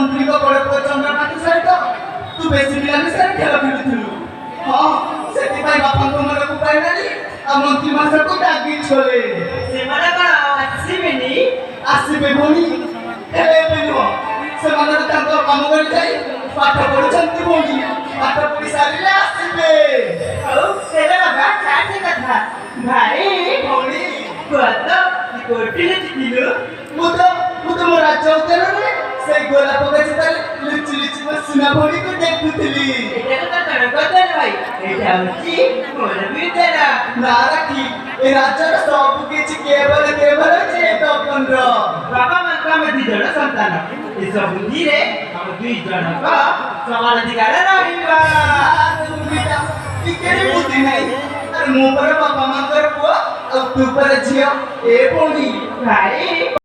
मंत्री को बड़े पुआ चंद्रकांत सहित तू बेसी मिलानी से खेल खेलुथिलु हां सेति भाई बापा को मन को पाइनाली आ मंत्री मास्टर को डागी छोले से माने कोन आसीबे बोनी एले बेनो से माने तांको काम करि जाई पाठ पढुछंती बोनी पाठ पढि सारिले आसीबे औ तेरे बाबा छाते कथा भाई बोनी कोत कोटिले दिलु मुतो मो राज्य उतेन रे से गोला पके चिताले लुचि लुचि में सुना बोनी को देखुथिली एटा तो तोर कथा भाई एटा होची मोर बितेरा नारा की ए राज्य सब किछि केवल जे तपन रो बाबा मन का में दिजण संतान ए सब धीरे हम दुई जन का समान अधिकार रहिबा बेटा की केरे बुद्धि नहीं अरे मो पर बाबा मन कर पुआ अब तू पर झियो ए बोनी भाई